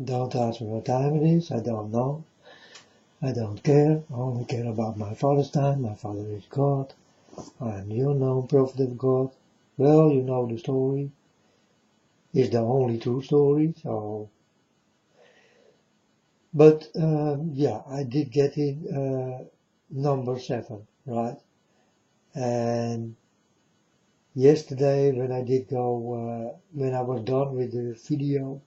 Don't ask me what time it is, I don't know. I don't care, I only care about my Father's time. My Father is God. I am the unknown prophet of God. Well, you know the story. It's the only true story, so... But, yeah, I did get in number 7, right? And yesterday when I did go, when I was done with the video,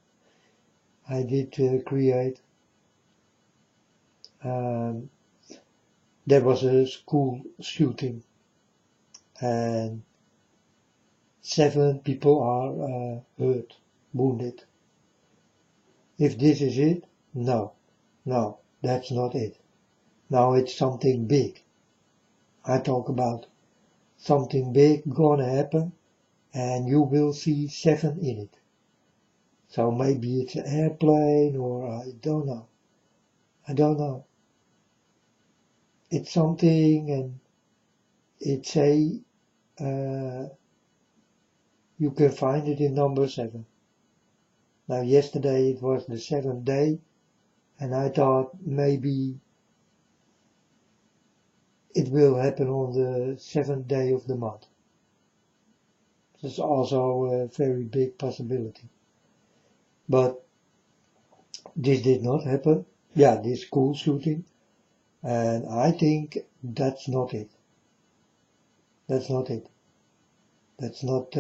I did create, there was a school shooting and 7 people are hurt, wounded. If this is it, no, that's not it. Now it's something big. I talk about something big gonna happen and you will see 7 in it. So maybe it's an airplane or I don't know. It's something and it's you can find it in number 7. Now yesterday it was the 7th day and I thought maybe it will happen on the 7th day of the month. That's also a very big possibility. But this did not happen. Yeah, this school shooting. And I think that's not it. That's not it. That's not,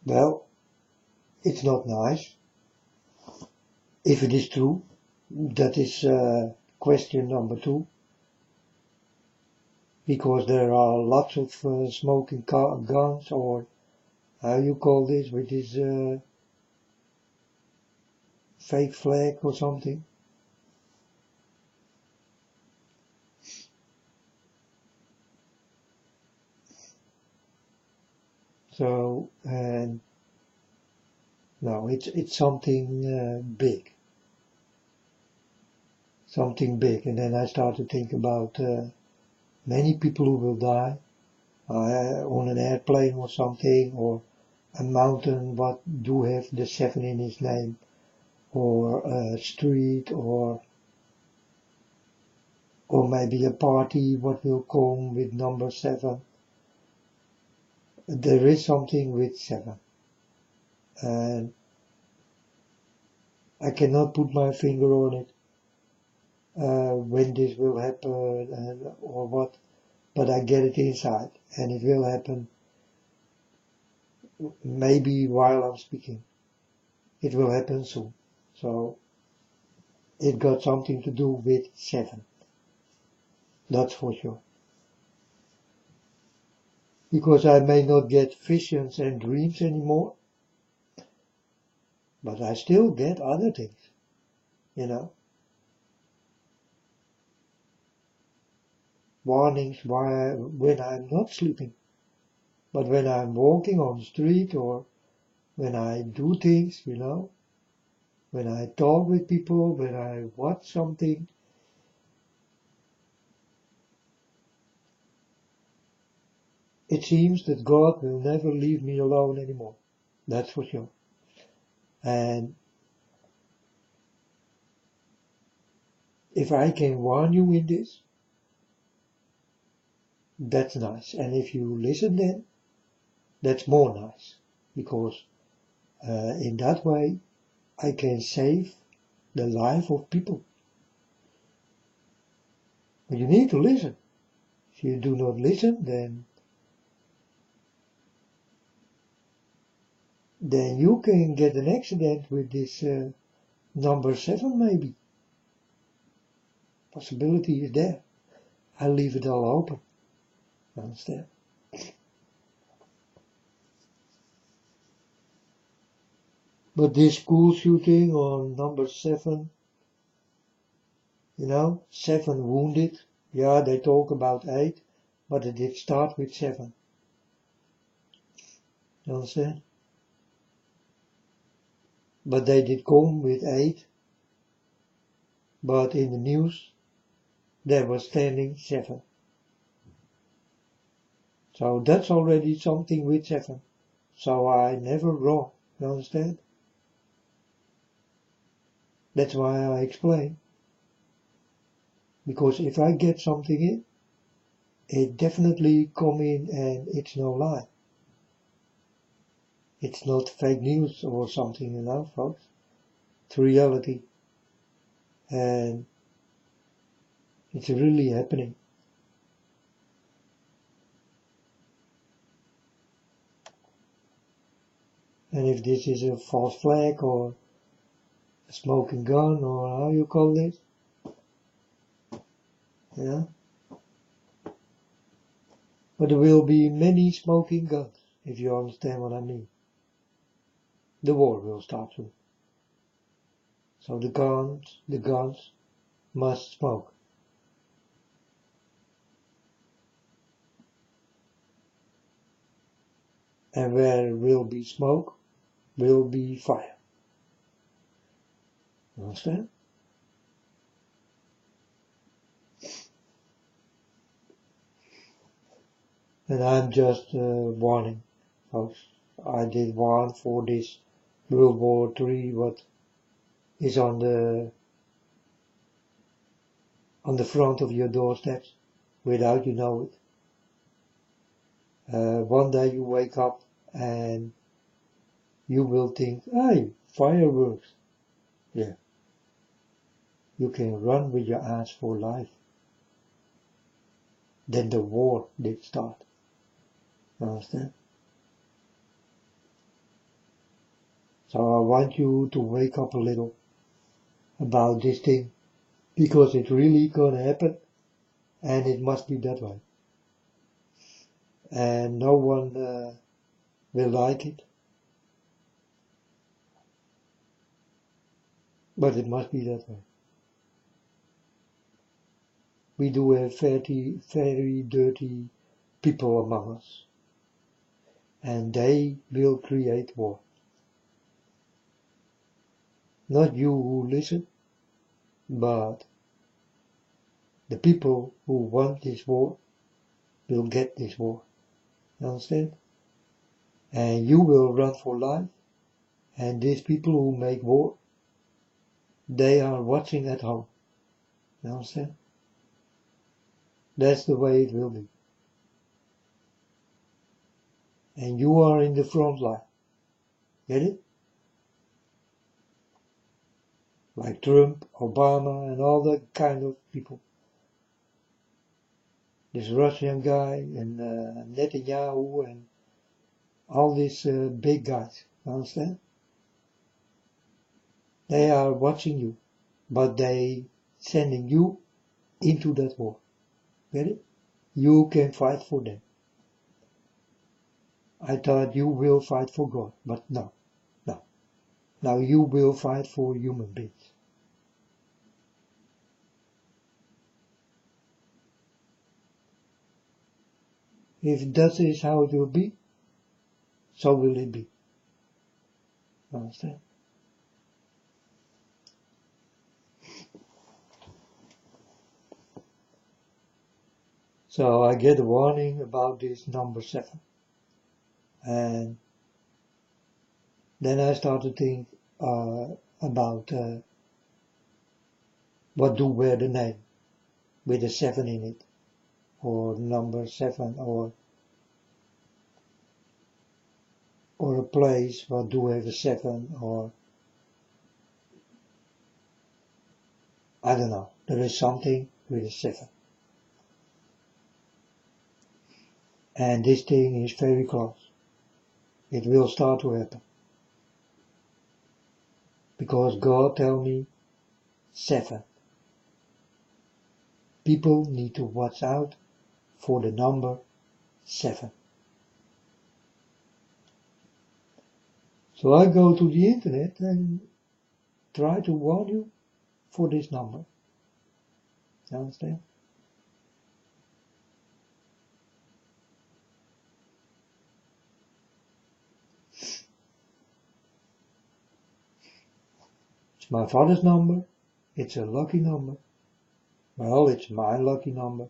well, it's not nice. If it is true, that is question number 2. Because there are lots of smoking guns, or how you call this, with this fake flag or something. So, and no, it's something big. Something big. And then I start to think about many people who will die on an airplane or something, or a mountain what do have the 7 in its name, or a street, or maybe a party what will come with number 7. There is something with 7. And I cannot put my finger on it, when this will happen and, or what, but I get it inside and it will happen maybe while I'm speaking. It will happen soon. So it got something to do with 7. That's for sure. Because I may not get visions and dreams anymore, but I still get other things, you know. Warnings when I'm not sleeping. But when I'm walking on the street or when I do things, you know, when I talk with people, when I watch something, it seems that God will never leave me alone anymore. That's for sure. And if I can warn you in this, that's nice. And if you listen then, that's more nice. Because in that way, I can save the life of people. But you need to listen. If you do not listen, then you can get an accident with this number 7 maybe. Possibility is there. I leave it all open. Understand? But this school shooting on number 7, you know, 7 wounded. Yeah, they talk about 8, but it did start with 7. You understand? But they did come with 8. But in the news, there was standing 7. So that's already something with 7. so I never wrong, you understand? That's why I explain. Because if I get something in, it definitely come in and it's no lie. It's not fake news or something, you know, folks. It's reality. And it's really happening. And if this is a false flag or a smoking gun or how you call this, yeah. But there will be many smoking guns, if you understand what I mean. The war will start soon. So the guns must smoke. And where will be smoke, will be fire. You understand? And I'm just warning, folks. I did warn for this World War III, what is on the front of your doorsteps, without you know it. One day you wake up and you will think, hey, fireworks. Yeah. You can run with your ass for life. Then the war did start. You understand? So I want you to wake up a little about this thing, because it's really gonna happen, and it must be that way. And no one will like it, but it must be that way. We do have very dirty people among us, and they will create war. Not you who listen, but the people who want this war will get this war. You understand? And you will run for life, and these people who make war, they are watching at home. You understand? That's the way it will be. And you are in the front line. Get it? Like Trump, Obama, and all that kind of people. This Russian guy, and Netanyahu, and all these big guys. You understand? They are watching you, but they sending you into that war. Get it? You can fight for them. I thought you will fight for God, but no. Now you will fight for human beings. If that is how it will be, so will it be. Understand? So I get a warning about this number 7. And then I start to think about what do wear the name with a 7 in it, or number 7, or a place what do have a 7, or I don't know, there is something with a 7. And this thing is very close. It will start to happen. Because God tell me 7. People need to watch out for the number 7. So I go to the internet and try to warn you for this number. You understand? It's my father's number. It's a lucky number. Well, it's my lucky number.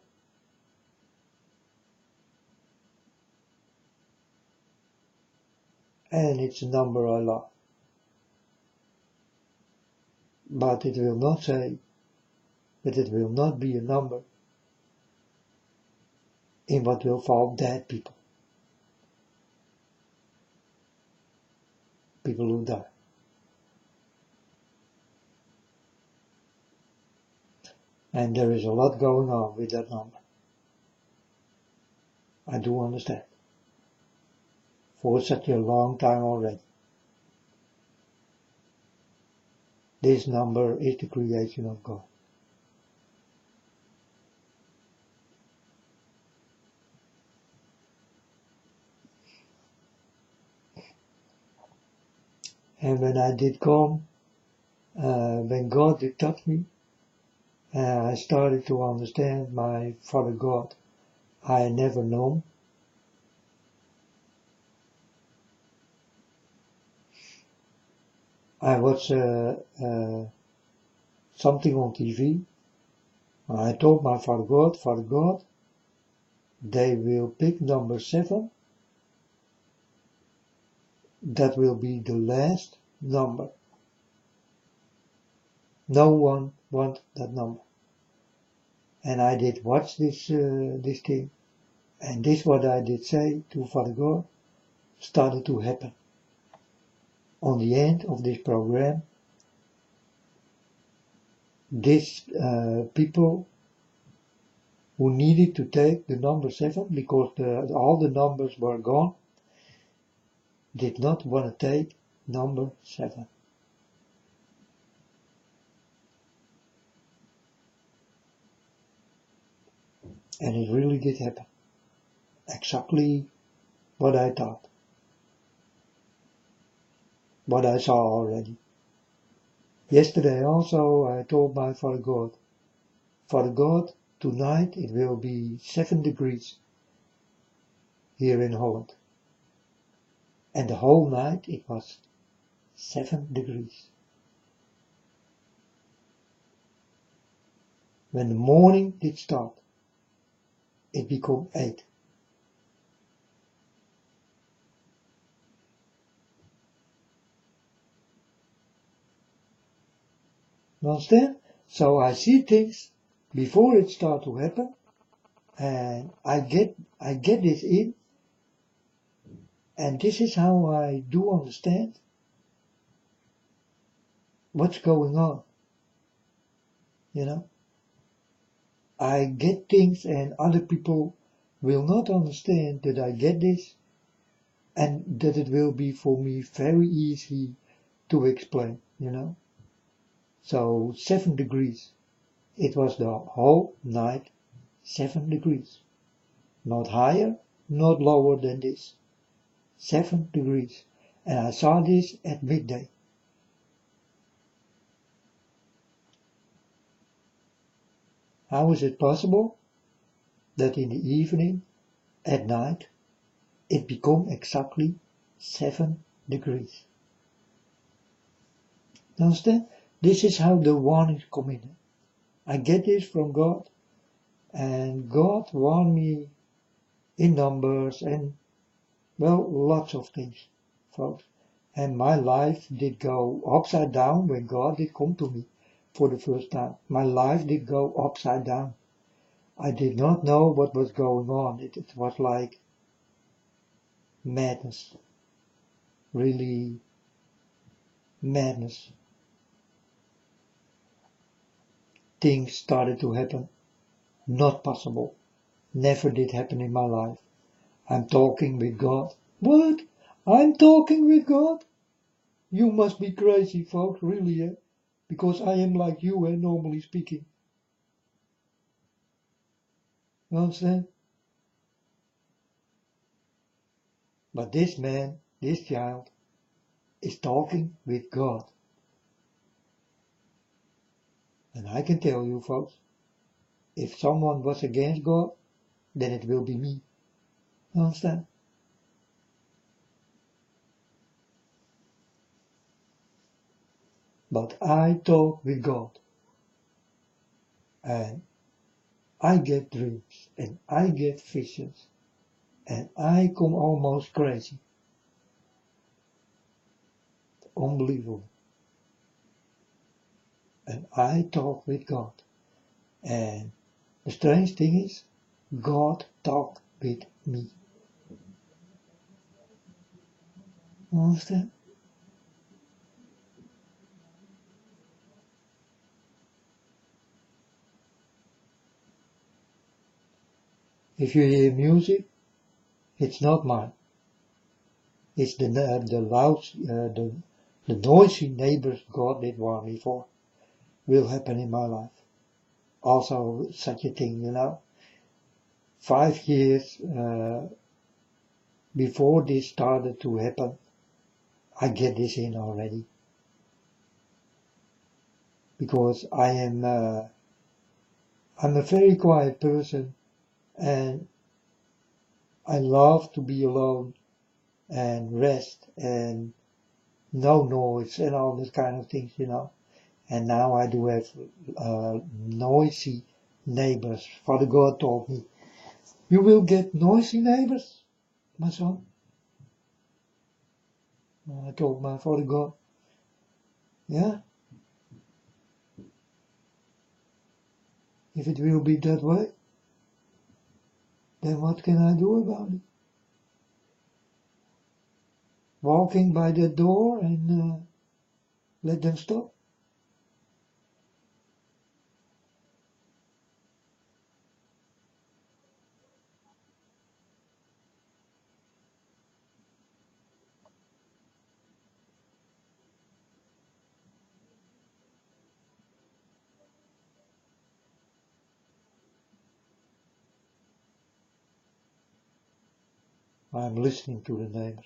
and it's a number I love. But it will not say that it will not be a number in what will fall dead people. People who die. And there is a lot going on with that number. I do understand. For such a long time already. This number is the creation of God. And when I did come, when God did touch me, I started to understand my Father God I had never known. I watched something on TV. I told my Father God, they will pick number 7. That will be the last number. No one wants that number. And I did watch this thing. And this what I did say to Father God started to happen. On the end of this program, these people who needed to take the number 7 because all the numbers were gone, did not want to take number 7. And it really did happen. Exactly what I thought. What I saw already. Yesterday also I told my Father God, tonight it will be 7 degrees here in Holland. And the whole night it was 7 degrees. When the morning did start, it became 8. Understand? So I see things before it start to happen, and I get this in, and this is how I do understand what's going on. You know? I get things and other people will not understand that I get this, and that it will be for me very easy to explain, you know. So 7 degrees. It was the whole night 7 degrees. Not higher, not lower than this. 7 degrees. And I saw this at midday. How is it possible that in the evening, at night, it become exactly 7 degrees? Understand? This is how the warnings come in. I get this from God, and God warned me in numbers and, well, lots of things, folks. And my life did go upside down when God did come to me for the first time. My life did go upside down. I did not know what was going on. It was like madness. Really madness. Things started to happen. Not possible. Never did happen in my life. I'm talking with God. What? I'm talking with God? You must be crazy, folks, really, eh? Because I am like you, normally speaking. You understand? But this man, this child, is talking with God. And I can tell you, folks, if someone was against God, then it will be me. You understand? But I talk with God. And I get dreams. And I get visions. And I come almost crazy. unbelievable. And I talk with God. And the strange thing is, God talked with me. Understand? If you hear music, it's not mine. It's the loud, the noisy neighbors God did warn me for will happen in my life. Also, such a thing, 5 years before this started to happen, I get this in already. Because I'm a very quiet person and I love to be alone and rest and no noise and all this kind of things, And now I do have noisy neighbors. Father God told me, you will get noisy neighbors, my son. I told my Father God, yeah, if it will be that way, then what can I do about it? Walking by the door and let them stop? I'm listening to the neighbors.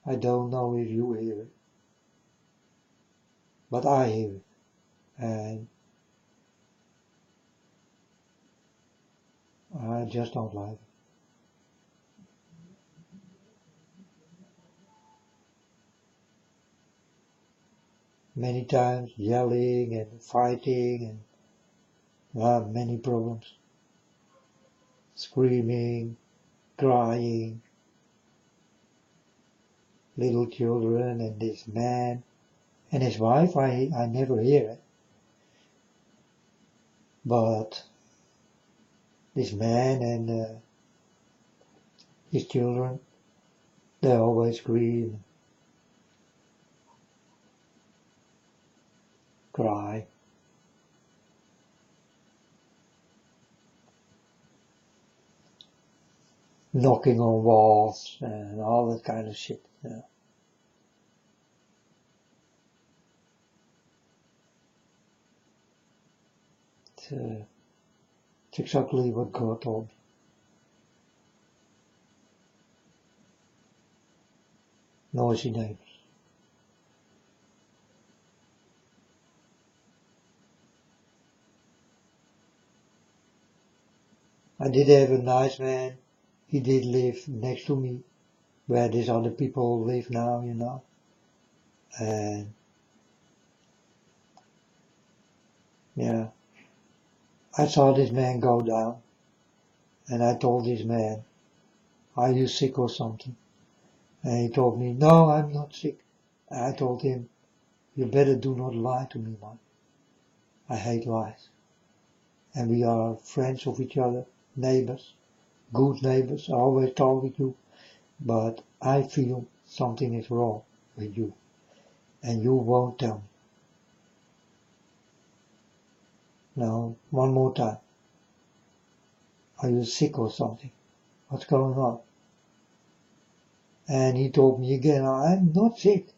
I don't know if you hear it, but I hear it. And I just don't like it. Many times yelling and fighting and many problems. Screaming, crying, little children and this man and his wife, I never hear it. But this man and his children, they always scream, cry. Knocking on walls and all that kind of shit. It's exactly what God told me. Noisy neighbors. I did have a nice man. He did live next to me, where these other people live now, And yeah, I saw this man go down, and I told this man, "Are you sick or something?" And he told me, "No, I'm not sick." And I told him, "You better do not lie to me, man. I hate lies. And we are friends of each other, neighbors, good neighbors. I always talk with you, but I feel something is wrong with you, and you won't tell me." Now, one more time. Are you sick or something? What's going on? And he told me again, "I'm not sick."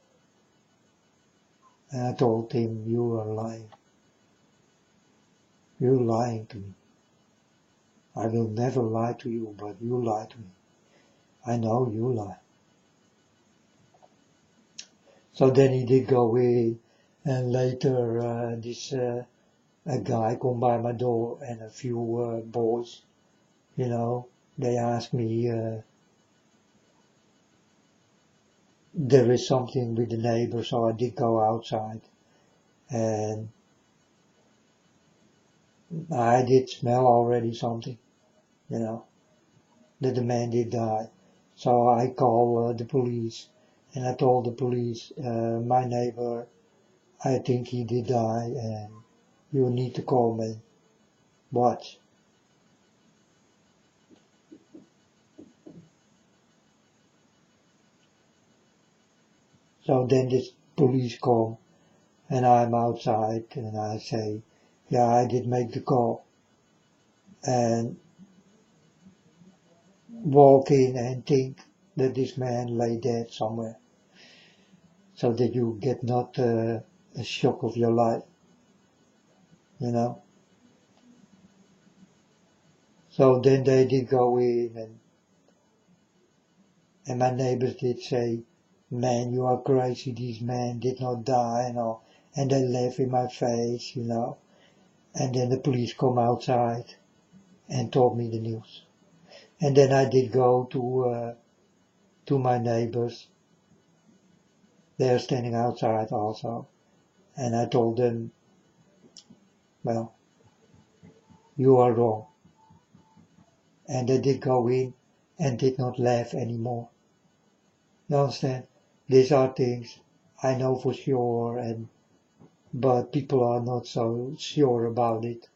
And I told him, "You are lying. You're lying to me. I will never lie to you, but you lie to me. I know you lie." So then he did go away, and later a guy come by my door and a few boys, they asked me, there is something with the neighbor, so I did go outside, and I did smell already something, that the man did die. So I call the police, And I told the police, my neighbor, I think he did die, and you need to call me. Watch. So then this police come, and I'm outside, and I say, yeah, I did make the call. And walk in and think that this man lay dead somewhere, so that you get not a shock of your life, you know. So then they did go in, and my neighbors did say, man, you are crazy, this man did not die and all, and they laugh in my face, you know. And then the police come outside and told me the news. And then I did go to my neighbors. They're standing outside also. And I told them, well, you are wrong. And they did go in and did not laugh anymore. You understand? These are things I know for sure, but people are not so sure about it.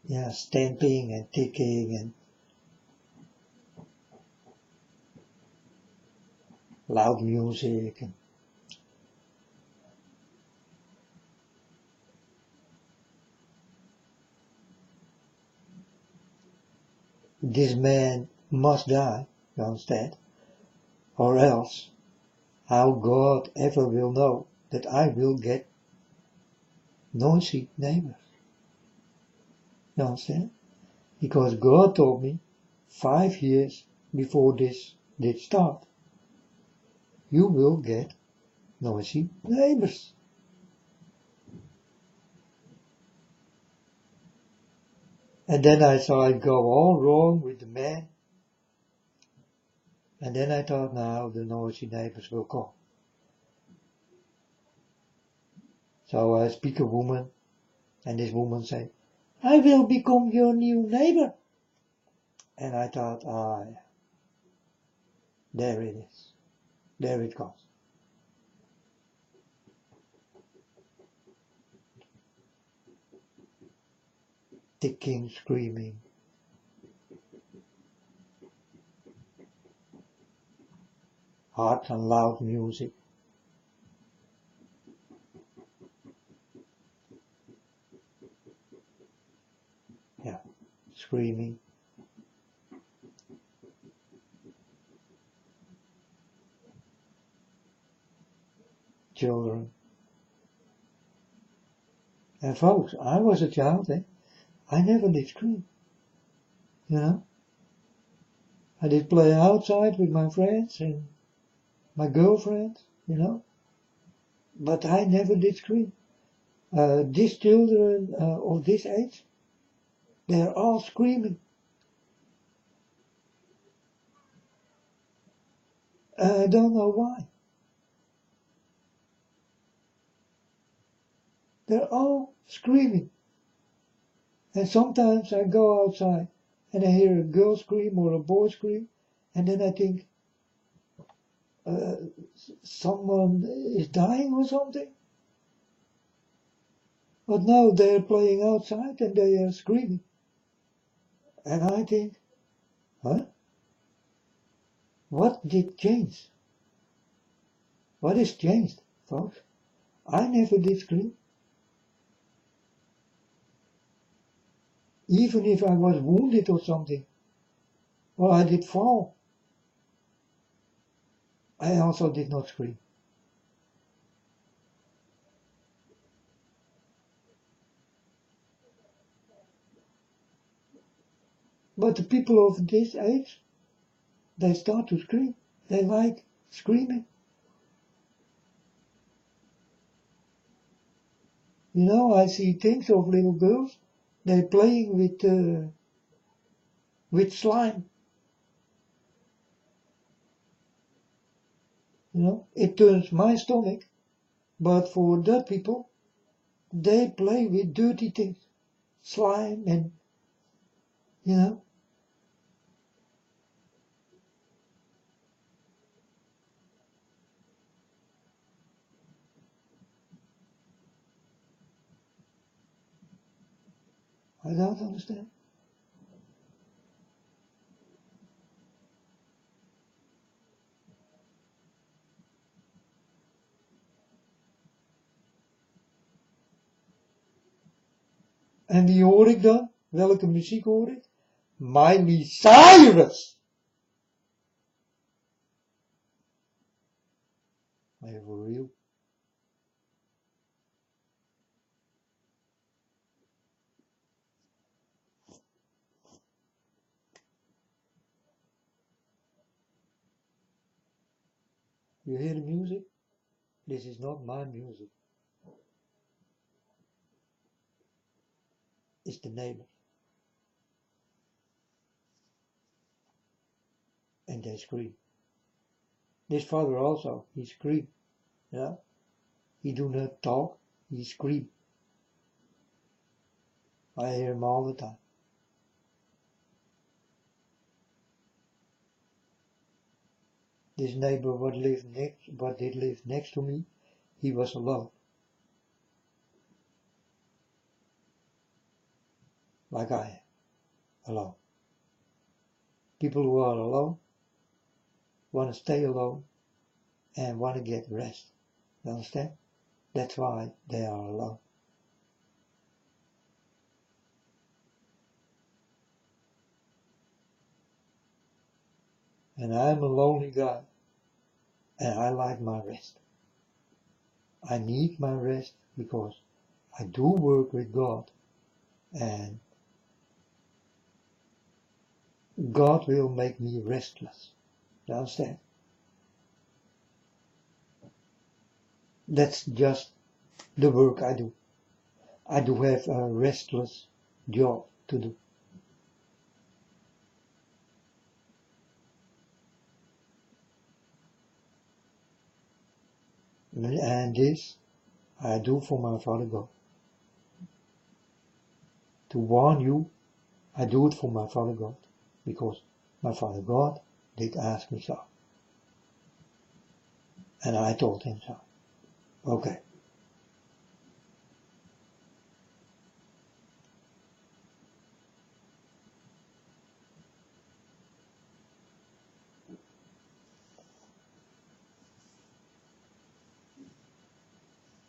Yeah, stamping and ticking and loud music. And this man must die, you understand? Or else, how God ever will know that I will get noisy neighbors. You understand? Because God told me 5 years before this did start, you will get noisy neighbors. And then I saw it go all wrong with the man. And then I thought, now the noisy neighbors will come. So I speak a woman, and this woman said, I will become your new neighbor. And I thought, there it is. There it comes. Ticking, screaming. Hard and loud music. Yeah, screaming. Children. And folks, I was a child, I never did scream. You know? I did play outside with my friends and my girlfriends, you know? But I never did scream. These children of this age, they're all screaming. I don't know why. They're all screaming. And sometimes I go outside and I hear a girl scream or a boy scream, and then I think, someone is dying or something. But no, they're playing outside and they are screaming. And I think, huh? What did change? What has changed, folks? I never did scream. Even if I was wounded or something, or I did fall, I also did not scream. But the people of this age, they start to scream. They like screaming. You know, I see things of little girls, they're playing with slime. You know, it turns my stomach, but for that people, they play with dirty things, slime and, you know. I don't understand. En wie hoor ik dan? Welke muziek hoor ik? Miley Cyrus! Are you for real? You hear the music? This is not my music. It's the neighbor. And they scream. This father also, he scream. Yeah? He do not talk, he scream. I hear him all the time. This neighbor what did live next to me, he was alone. Like I am, alone. People who are alone want to stay alone and want to get rest. You understand? That's why they are alone. And I'm a lonely guy, and I like my rest. I need my rest because I do work with God, and God will make me restless. You understand? That's just the work I do. I do have a restless job to do. And this I do for my Father God. To warn you, I do it for my Father God, because my Father God did ask me so. And I told him so. Okay.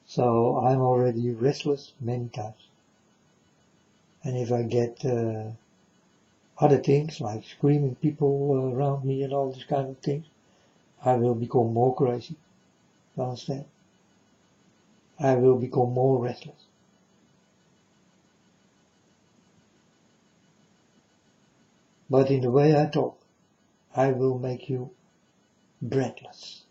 So I'm already restless many times. And if I get other things like screaming people around me and all these kind of things, I will become more crazy. You understand? I will become more restless. But in the way I talk, I will make you breathless.